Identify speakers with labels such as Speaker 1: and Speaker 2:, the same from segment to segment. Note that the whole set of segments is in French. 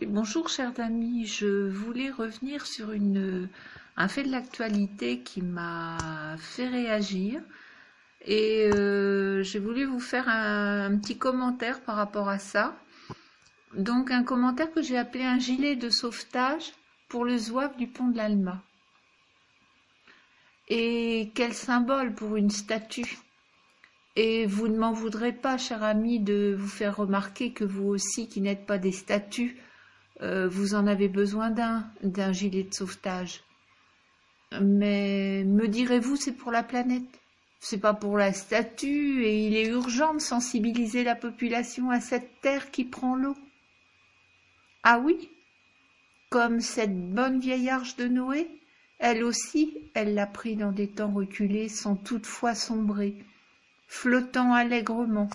Speaker 1: Oui, bonjour chers amis, je voulais revenir sur un fait de l'actualité qui m'a fait réagir et j'ai voulu vous faire un petit commentaire par rapport à ça. Donc un commentaire que j'ai appelé un gilet de sauvetage pour le zouave du pont de l'Alma. Et quel symbole pour une statue! Et vous ne m'en voudrez pas, cher ami, de vous faire remarquer que vous aussi, qui n'êtes pas des statues, vous en avez besoin d'un gilet de sauvetage. Mais me direz-vous, c'est pour la planète, c'est pas pour la statue, et il est urgent de sensibiliser la population à cette terre qui prend l'eau. Ah oui, comme cette bonne vieille arche de Noé, elle aussi, elle l'a pris dans des temps reculés sans toutefois sombrer, flottant allègrement,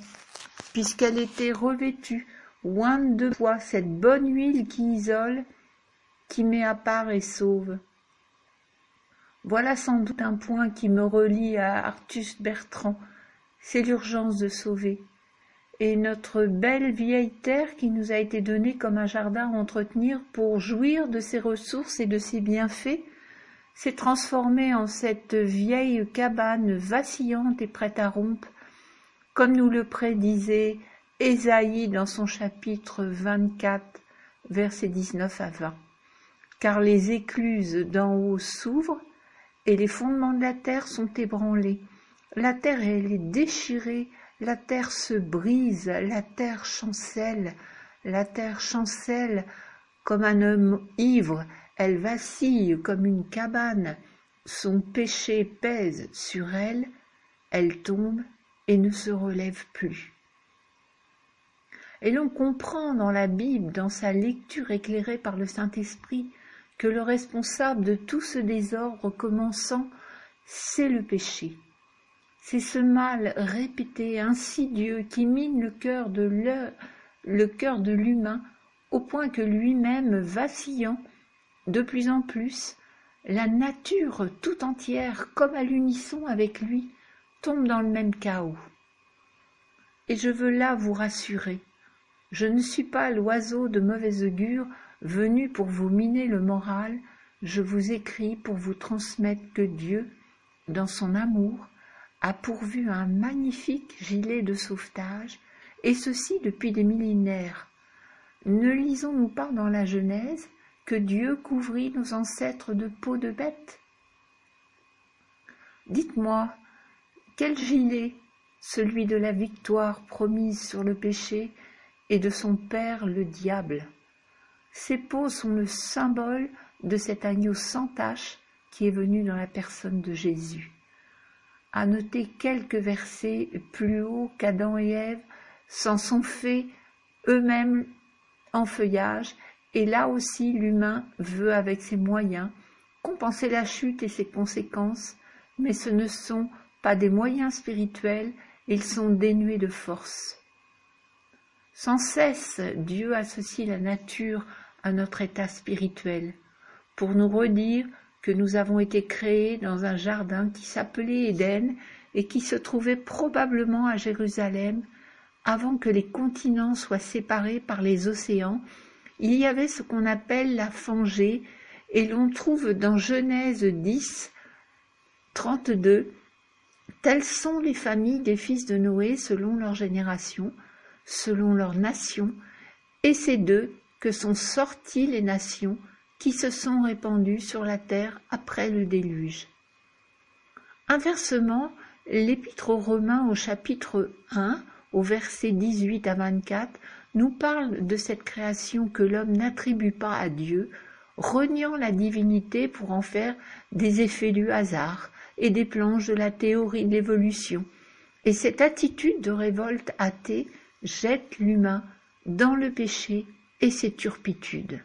Speaker 1: puisqu'elle était revêtue, ointe de poids, cette bonne huile qui isole, qui met à part et sauve. Voilà sans doute un point qui me relie à Artus Bertrand, c'est l'urgence de sauver. Et notre belle vieille terre qui nous a été donnée comme un jardin à entretenir pour jouir de ses ressources et de ses bienfaits, s'est transformée en cette vieille cabane vacillante et prête à rompre, comme nous le prédisait Ésaïe dans son chapitre 24, versets 19 à 20. Car les écluses d'en haut s'ouvrent et les fondements de la terre sont ébranlés. La terre, elle est déchirée, la terre se brise, la terre chancelle comme un homme ivre, elle vacille comme une cabane, son péché pèse sur elle, elle tombe et ne se relève plus. Et l'on comprend dans la Bible, dans sa lecture éclairée par le Saint-Esprit, que le responsable de tout ce désordre commençant, c'est le péché. C'est ce mal répété, insidieux, qui mine le cœur de l'humain, au point que lui-même, vacillant de plus en plus, la nature tout entière, comme à l'unisson avec lui, tombe dans le même chaos. Et je veux là vous rassurer, je ne suis pas l'oiseau de mauvaise augure venu pour vous miner le moral, je vous écris pour vous transmettre que Dieu, dans son amour, a pourvu un magnifique gilet de sauvetage, et ceci depuis des millénaires. Ne lisons-nous pas dans la Genèse que Dieu couvrit nos ancêtres de peau de bête? Dites-moi, quel gilet, celui de la victoire promise sur le péché et de son père le diable? Ces peaux sont le symbole de cet agneau sans tache qui est venu dans la personne de Jésus. À noter quelques versets plus haut qu'Adam et Ève s'en sont faits eux-mêmes en feuillage, et là aussi l'humain veut avec ses moyens compenser la chute et ses conséquences, mais ce ne sont pas des moyens spirituels, ils sont dénués de force. Sans cesse, Dieu associe la nature à notre état spirituel, pour nous redire que nous avons été créés dans un jardin qui s'appelait Éden et qui se trouvait probablement à Jérusalem. Avant que les continents soient séparés par les océans, il y avait ce qu'on appelle la Phangée, et l'on trouve dans Genèse 10, 32, « Telles sont les familles des fils de Noé selon leur génération, selon leur nation, et c'est d'eux que sont sorties les nations qui se sont répandues sur la terre après le déluge. » Inversement, l'Épître aux Romains au chapitre 1, au verset 18 à 24, nous parle de cette création que l'homme n'attribue pas à Dieu, reniant la divinité pour en faire des effets du hasard et des planches de la théorie de l'évolution. Et cette attitude de révolte athée jette l'humain dans le péché et ses turpitudes.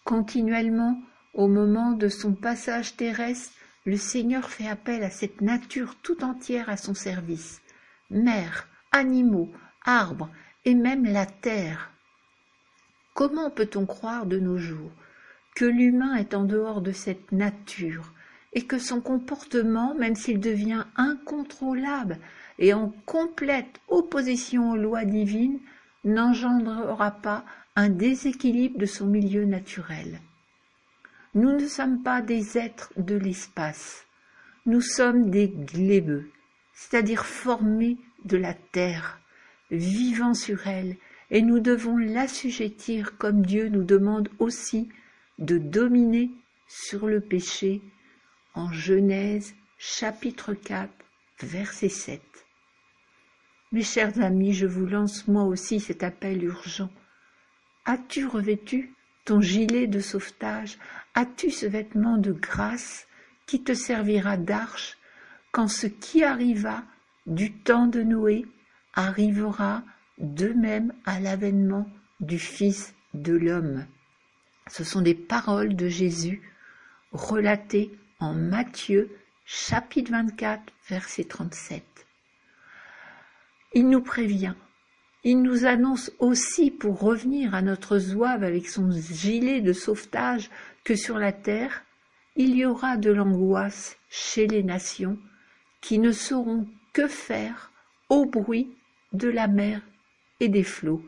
Speaker 1: Continuellement, au moment de son passage terrestre, le Seigneur fait appel à cette nature tout entière à son service. Mers, animaux, arbres et même la terre. Comment peut-on croire de nos jours que l'humain est en dehors de cette nature et que son comportement, même s'il devient incontrôlable et en complète opposition aux lois divines, n'engendrera pas un déséquilibre de son milieu naturel. Nous ne sommes pas des êtres de l'espace, nous sommes des glébeux, c'est-à-dire formés de la terre, vivant sur elle, et nous devons l'assujettir comme Dieu nous demande aussi de dominer sur le péché en Genèse chapitre 4, verset 7. Mes chers amis, je vous lance moi aussi cet appel urgent. As-tu revêtu ton gilet de sauvetage? As-tu ce vêtement de grâce qui te servira d'arche quand ce qui arriva du temps de Noé arrivera de même à l'avènement du Fils de l'homme? Ce sont des paroles de Jésus relatées en Matthieu chapitre 24, verset 37. Il nous prévient, il nous annonce aussi, pour revenir à notre zouave avec son gilet de sauvetage, que sur la terre, il y aura de l'angoisse chez les nations qui ne sauront que faire au bruit de la mer et des flots.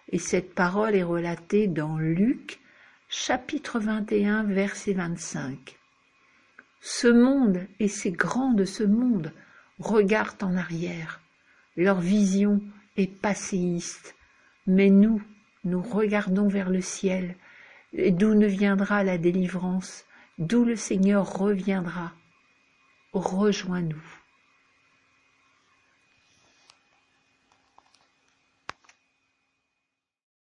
Speaker 1: Et cette parole est relatée dans Luc, chapitre 21, verset 25. Ce monde et ces grands de ce monde regardent en arrière. Leur vision est passéiste, mais nous regardons vers le ciel, et d'où ne viendra la délivrance, d'où le Seigneur reviendra. Rejoins-nous.